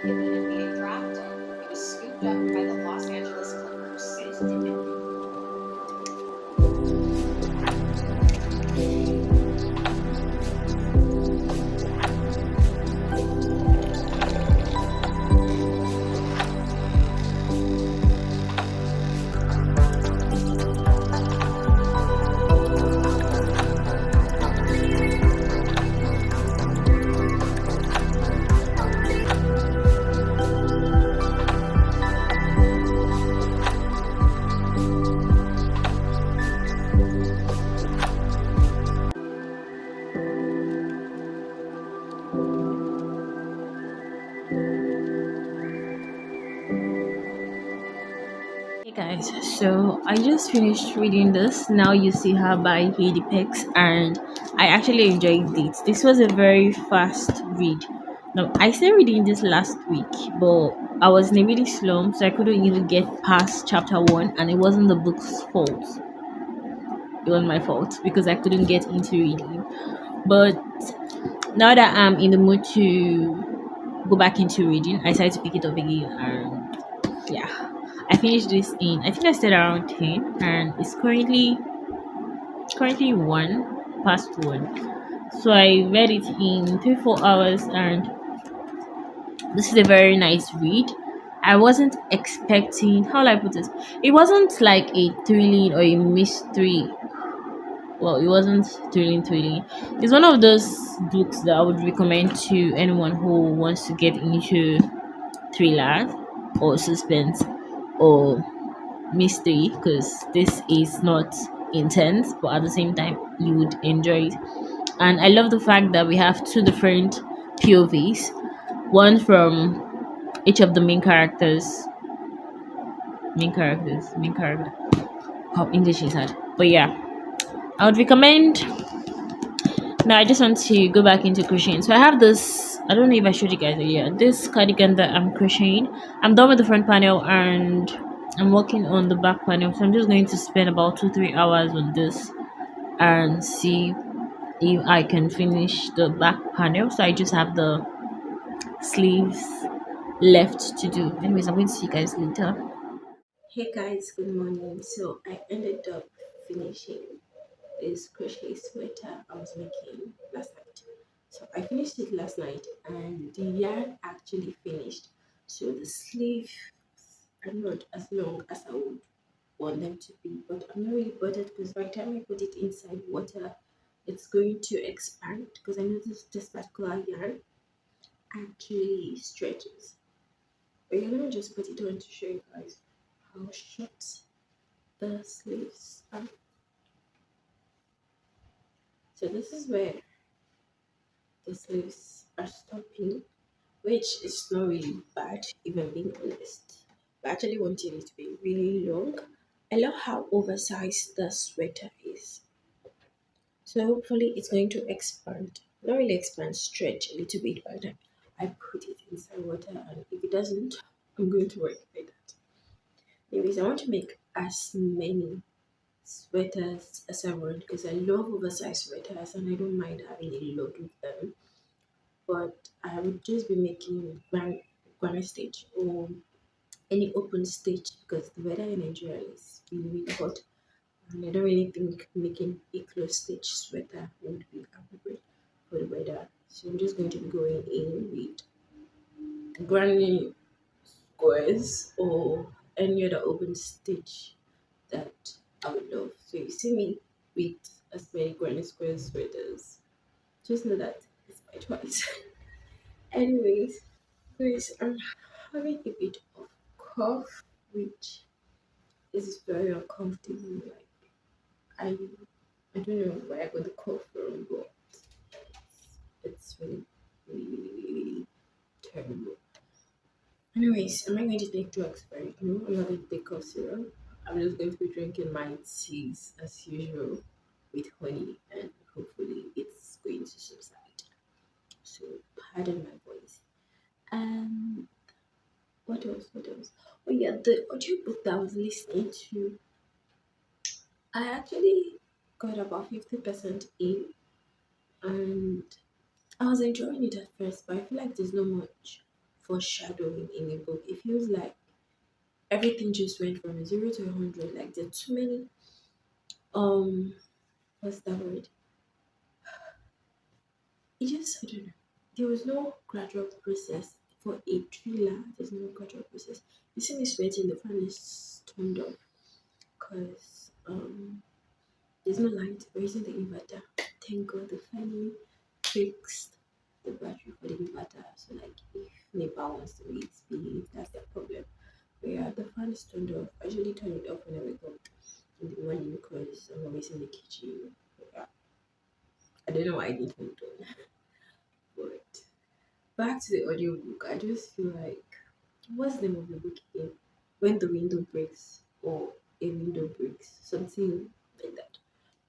in the NBA draft, and he was scooped up by the Los Angeles Clippers. Hey guys, so I just finished reading this. Now You See Her by Heidi Pex, and I actually enjoyed it. This was a very fast read. Now, I started reading this last week, but I was in a really slump, so I couldn't even get past chapter one, and it wasn't the book's fault. It was my fault because I couldn't get into reading. But now that I'm in the mood to go back into reading, I decided to pick it up again, and yeah, I finished this in, I think I started around 10, and it's currently 1 past 1. So I read it in 3 4 hours, and this is a very nice read. I wasn't expecting, how will I put it, it wasn't like a thrilling or a mystery. Well, it wasn't thrilling. It's one of those books that I would recommend to anyone who wants to get into thriller or suspense or mystery, because this is not intense, but at the same time you would enjoy it. And I love the fact that we have two different POVs, one from each of the main character. How English is hard, but yeah, I would recommend. Now I just want to go back into crocheting. So I have this, I don't know if I showed you guys earlier, this cardigan that I'm crocheting. I'm done with the front panel and I'm working on the back panel. So I'm just going to spend about 2 3 hours on this and see if I can finish the back panel. So I just have the sleeves left to do. Anyways, I'm going to see you guys later. Hey guys, good morning. So I ended up finishing this crochet sweater I was making last night. So I finished it last night and the yarn actually finished. So the sleeves are not as long as I would want them to be, but I'm not really bothered because by the time I put it inside water, it's going to expand because I noticed this particular yarn actually stretches. But you're gonna just put it on to show you guys how short the sleeves are. So this is where the sleeves are stopping, which is not really bad, if I'm being honest. I actually wanted it to be really long. I love how oversized the sweater is. So hopefully it's going to expand. Not really expand, stretch a little bit by the time I put it inside water. And if it doesn't, I'm going to work like that. Anyways, I want to make as many sweaters as I want because I love oversized sweaters and I don't mind having a lot of them. But I would just be making granny stitch or any open stitch because the weather in Nigeria is really hot, and I don't really think making a close stitch sweater would be appropriate for the weather. So I'm just going to be going in with granny squares or any other open stitch that I would love. So you see me with as many granny squares sweaters. Just know that it's my choice. Anyways, guys, I'm having a bit of cough, which is very uncomfortable. Like I, I don't know where I got the cough from, but it's really terrible. Anyways, am I going to take drugs for it? No, I'm not going to take cough syrup. I'm just going to be drinking my teas as usual with honey, and hopefully it's going to subside. So pardon my voice. And what else? What else? Oh yeah, the audiobook that I was listening to, I actually got about 50% in, and I was enjoying it at first, but I feel like there's not much foreshadowing in a book. It feels like everything just went from a 0 to 100. Like there are too many what's that word? It just, I don't know. There was no gradual process for a thriller. There's no gradual process. You see me sweating, the fan is turned off because there's no light. We're using the inverter. Thank God they finally fixed the battery for the inverter. So like if NEPA wants to misbehave, that's the problem. But yeah, the fan is turned off. I usually turn it off when I wake up in the morning because I'm always in the kitchen. But yeah, I don't know why I did hold on. But back to the audiobook, I just feel like what's the name of the book again? When the window breaks or a window breaks, something like that.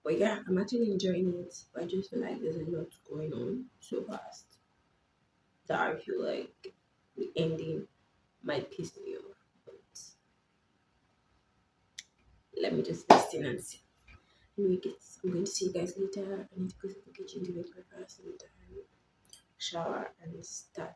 But yeah, I'm actually enjoying it. But I just feel like there's a lot going on so fast that I feel like the ending might piss me off. But let me just listen and see. Anyway, guys, I'm going to see you guys later. I need to go to the kitchen to make breakfast and shower and start.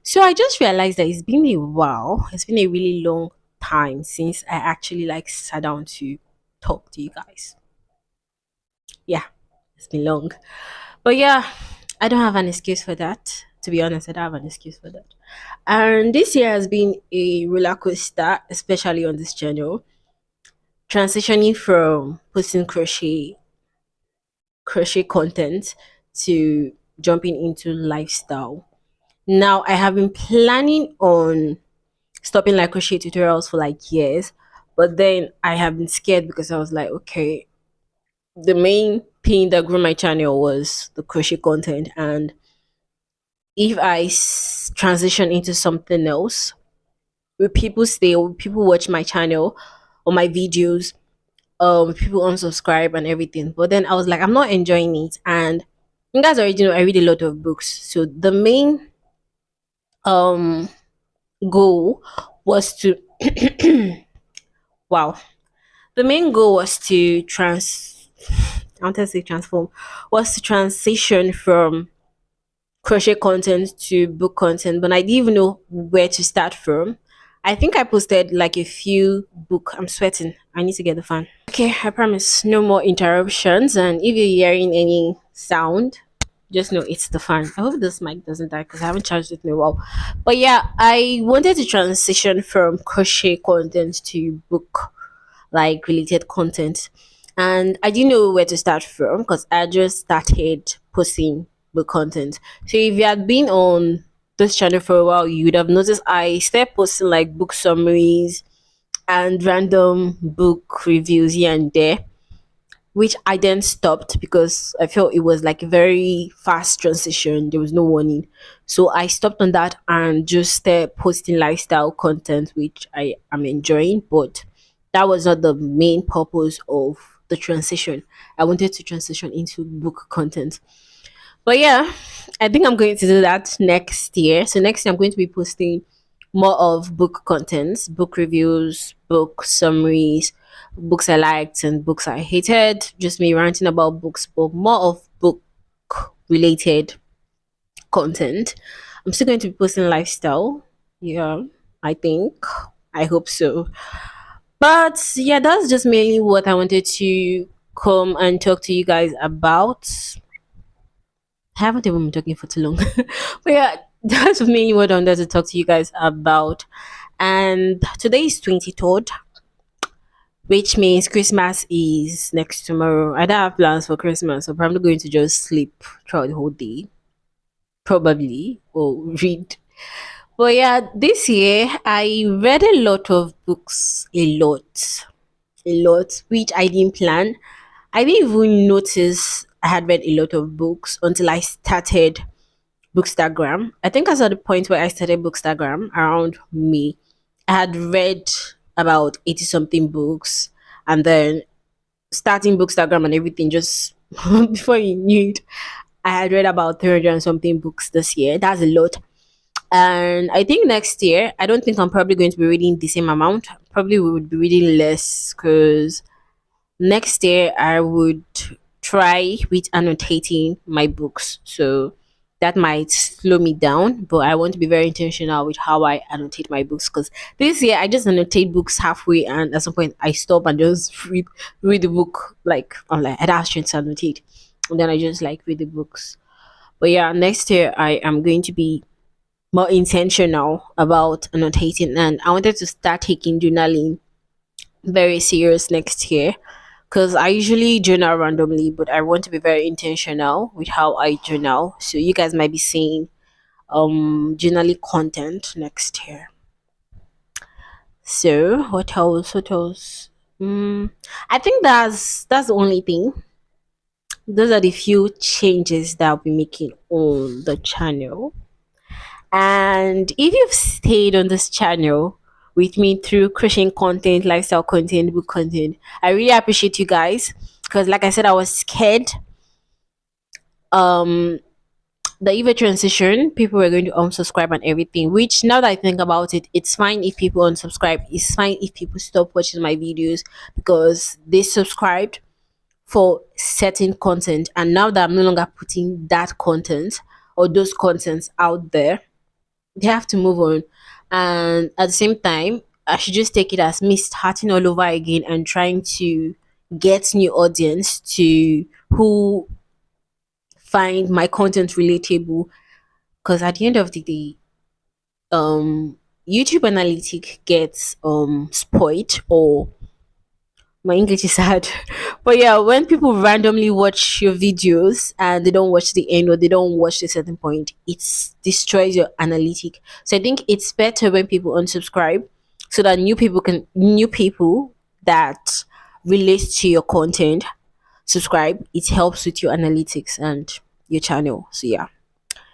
So I just realized that it's been a while. It's been a really long time since I actually like sat down to talk to you guys. Yeah, it's been long. But yeah, I don't have an excuse for that. To be honest, I don't have an excuse for that. And this year has been a roller coaster, especially on this channel. Transitioning from posting crochet content to jumping into lifestyle. Now I have been planning on stopping like crochet tutorials for like years, but then I have been scared because I was like, okay, the main thing that grew my channel was the crochet content, and if transition into something else, will people stay? Will people watch my channel or my videos? People unsubscribe and everything. But then I was like, I'm not enjoying it, and you guys already know I read a lot of books, so the main um goal was to wow, the main goal was to I wanted to say transform, was to transition from crochet content to book content, but I didn't even know where to start from. I think I posted like a few book. I'm sweating. I need to get the fan. Okay, I promise no more interruptions. And if you're hearing any sound, just know it's the fan. I hope this mic doesn't die because I haven't charged it in a while. But yeah, I wanted to transition from crochet content to book like related content, and I didn't know where to start from because I just started posting book content. So if you had been on this channel for a while, you would have noticed I started posting like book summaries and random book reviews here and there, which I then stopped because I felt it was like a very fast transition. There was no warning. So I stopped on that and just started posting lifestyle content, which I am enjoying, but that was not the main purpose of the transition. I wanted to transition into book content. But yeah, I think I'm going to do that next year. So next year I'm going to be posting more of book contents, book reviews, book summaries, books I liked and books I hated, just me ranting about books, but more of book related content. I'm still going to be posting lifestyle. Yeah, I think. I hope so. But yeah, that's just mainly what I wanted to come and talk to you guys about. I haven't even been talking for too long. But yeah, that's mainly what I wanted to talk to you guys about. And today is 23rd, which means Christmas is next tomorrow. I don't have plans for Christmas. So I'm probably going to just sleep throughout the whole day. Probably. Or read. But yeah, this year I read a lot of books. A lot, which I didn't plan. I didn't even notice I had read a lot of books until I started Bookstagram. I think I saw the point where I started Bookstagram around May. I had read about 80 something books, and then starting Bookstagram and everything just before you knew it, I had read about 300 and something books this year. That's a lot. And I think next year, I don't think I'm probably going to be reading the same amount. Probably we would be reading less because next year I would try with annotating my books. So that might slow me down, but I want to be very intentional with how I annotate my books because this year I just annotate books halfway and at some point I stop and just read the book like I'm like I don't have strength to annotate. And then I just like read the books. But yeah, next year I am going to be more intentional about annotating and I wanted to start taking journaling very serious next year because I usually journal randomly, but I want to be very intentional with how I journal. So you guys might be seeing journaling content next year. So what else? What else? I think that's the only thing. Those are the few changes that I'll be making on the channel. And if you've stayed on this channel with me through crocheting content, lifestyle content, book content, I really appreciate you guys because, like I said, I was scared. Um, the EVA transition, people were going to unsubscribe and everything. Which now that I think about it, it's fine if people unsubscribe. It's fine if people stop watching my videos because they subscribed for certain content, and now that I'm no longer putting that content or those contents out there they have to move on. And at the same time, I should just take it as me starting all over again and trying to get new audience to who find my content relatable. Because at the end of the day, YouTube analytic gets spoiled or my English is hard. But yeah, when people randomly watch your videos and they don't watch the end or they don't watch the certain point, it destroys your analytic. So I think it's better when people unsubscribe so that new people that relate to your content subscribe. It helps with your analytics and your channel. So yeah,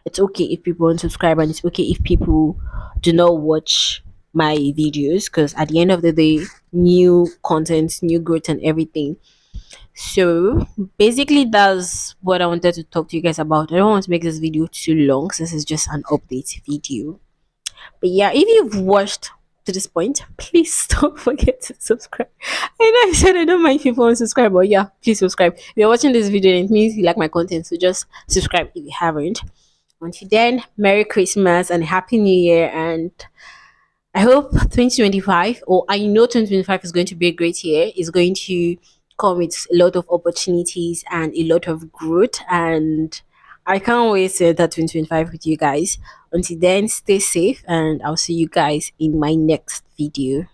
it's okay if people unsubscribe and it's okay if people do not watch my videos because at the end of the day new content new growth and everything. So basically that's what I wanted to talk to you guys about. I don't want to make this video too long since it's just an update video. But yeah, if you've watched to this point, please don't forget to subscribe. I know I said I don't mind people unsubscribe, but yeah, please subscribe. If you're watching this video and it means you like my content, so just subscribe if you haven't. Until then, Merry Christmas and Happy New Year. And I hope 2025, or I know 2025 is going to be a great year. It's going to come with a lot of opportunities and a lot of growth. And I can't wait to enter 2025 with you guys. Until then, stay safe and I'll see you guys in my next video.